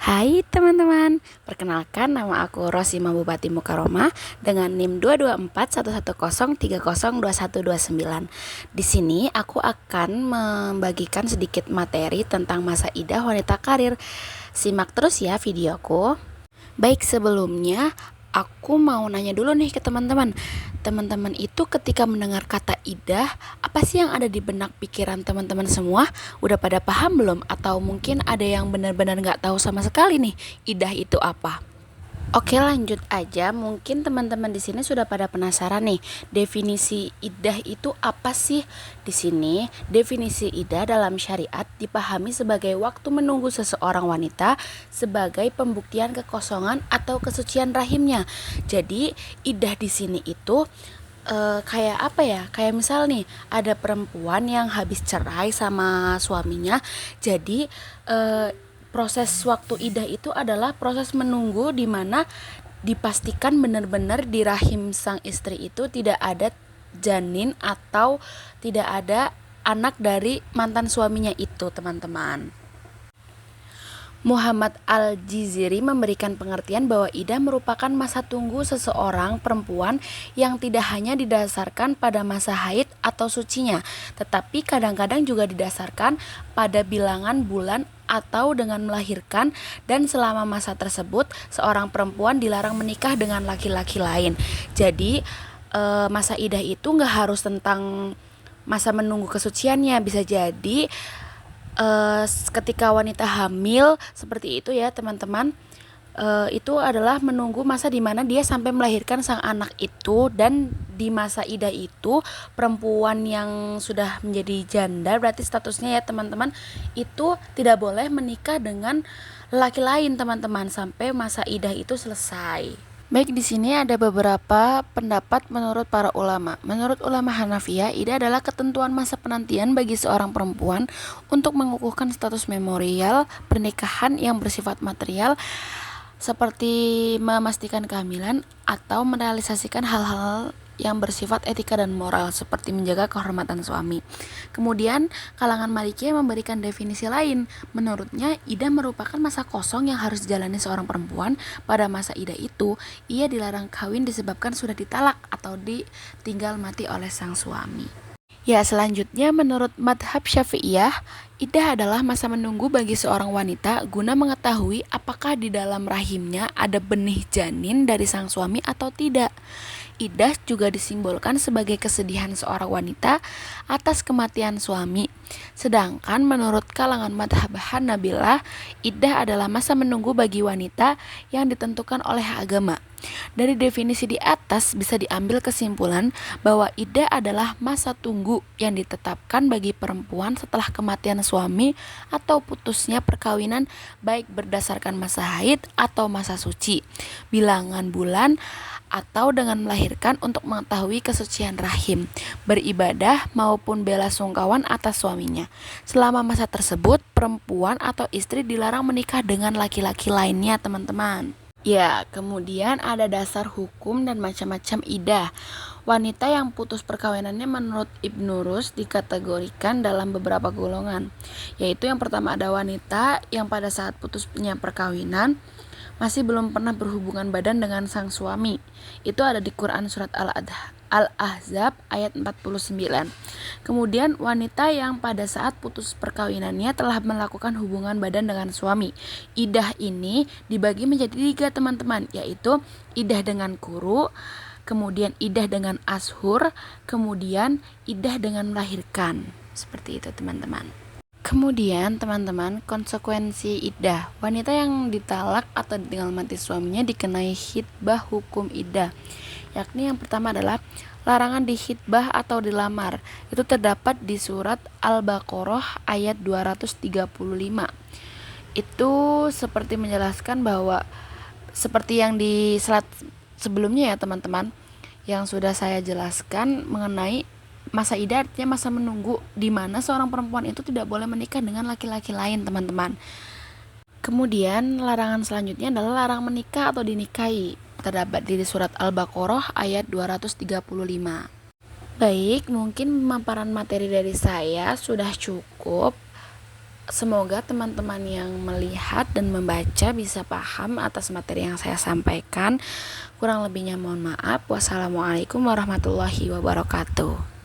Hai teman-teman, perkenalkan nama aku Rosima Bupati Mukaroma dengan NIM 2241103021129. Di sini aku akan membagikan sedikit materi tentang masa idah wanita karir. Simak terus ya videoku. Baik, sebelumnya aku mau nanya dulu nih ke teman-teman. Teman-teman itu ketika mendengar kata idah, apa sih yang ada di benak pikiran teman-teman semua? Udah pada paham belum? Atau mungkin ada yang benar-benar gak tahu sama sekali nih, idah itu apa? Oke, lanjut aja. Mungkin teman-teman di sini sudah pada penasaran nih, definisi iddah itu apa sih? Di sini, definisi iddah dalam syariat dipahami sebagai waktu menunggu seseorang wanita sebagai pembuktian kekosongan atau kesucian rahimnya. Jadi, iddah di sini itu kayak apa ya? Kayak misal nih, ada perempuan yang habis cerai sama suaminya. Jadi proses waktu idah itu adalah proses menunggu di mana dipastikan benar-benar di rahim sang istri itu tidak ada janin atau tidak ada anak dari mantan suaminya itu, teman-teman. Muhammad Al-Jiziri memberikan pengertian bahwa idah merupakan masa tunggu seseorang perempuan yang tidak hanya didasarkan pada masa haid atau sucinya, tetapi kadang-kadang juga didasarkan pada bilangan bulan atau dengan melahirkan, dan selama masa tersebut seorang perempuan dilarang menikah dengan laki-laki lain. Jadi masa idah itu gak harus tentang masa menunggu kesuciannya, bisa jadi ketika wanita hamil seperti itu ya teman-teman, itu adalah menunggu masa dimana dia sampai melahirkan sang anak itu. Dan di masa idah itu perempuan yang sudah menjadi janda, berarti statusnya ya teman-teman, itu tidak boleh menikah dengan laki lain teman-teman sampai masa idah itu selesai. Baik, di sini ada beberapa pendapat menurut para ulama. Menurut ulama Hanafiyah, idah adalah ketentuan masa penantian bagi seorang perempuan untuk mengukuhkan status memorial pernikahan yang bersifat material, seperti memastikan kehamilan atau merealisasikan hal-hal yang bersifat etika dan moral, seperti menjaga kehormatan suami. Kemudian kalangan Malikiyah memberikan definisi lain. Menurutnya, idah merupakan masa kosong yang harus dijalani seorang perempuan. Pada masa idah itu, ia dilarang kawin disebabkan sudah ditalak atau ditinggal mati oleh sang suami. Ya, selanjutnya menurut madhab Syafi'iyah, idah adalah masa menunggu bagi seorang wanita guna mengetahui apakah di dalam rahimnya ada benih janin dari sang suami atau tidak. Idah juga disimbolkan sebagai kesedihan seorang wanita atas kematian suami. Sedangkan menurut kalangan madhab Hanabilah, idah adalah masa menunggu bagi wanita yang ditentukan oleh agama. Dari definisi di atas bisa diambil kesimpulan bahwa idah adalah masa tunggu yang ditetapkan bagi perempuan setelah kematian suami atau putusnya perkawinan, baik berdasarkan masa haid atau masa suci, bilangan bulan, atau dengan melahirkan untuk mengetahui kesucian rahim, beribadah maupun bela sungkawan atas suaminya. Selama masa tersebut, perempuan atau istri dilarang menikah dengan laki-laki lainnya, teman-teman. Ya, kemudian ada dasar hukum dan macam-macam idah. Wanita yang putus perkawinannya menurut Ibnu Rus dikategorikan dalam beberapa golongan, yaitu yang pertama ada wanita yang pada saat putusnya perkawinan masih belum pernah berhubungan badan dengan sang suami. Itu ada di Quran surat Al-Ahzab ayat 49. Kemudian wanita yang pada saat putus perkawinannya telah melakukan hubungan badan dengan suami. Idah ini dibagi menjadi 3 teman-teman, yaitu idah dengan kuru, kemudian idah dengan ashur, kemudian idah dengan melahirkan. Seperti itu teman-teman. Kemudian teman-teman, konsekuensi iddah. Wanita yang ditalak atau ditinggal mati suaminya dikenai khitbah hukum iddah. Yakni yang pertama adalah larangan dikhitbah atau dilamar. Itu terdapat di surat Al-Baqarah ayat 235. Itu seperti menjelaskan bahwa seperti yang di slide sebelumnya ya teman-teman, yang sudah saya jelaskan mengenai masa idah artinya masa menunggu di mana seorang perempuan itu tidak boleh menikah dengan laki-laki lain, teman-teman. Kemudian larangan selanjutnya adalah larang menikah atau dinikahi. Terdapat di surat Al-Baqarah ayat 235. Baik, mungkin pemaparan materi dari saya sudah cukup. Semoga teman-teman yang melihat dan membaca bisa paham atas materi yang saya sampaikan. Kurang lebihnya mohon maaf. Wassalamualaikum warahmatullahi wabarakatuh.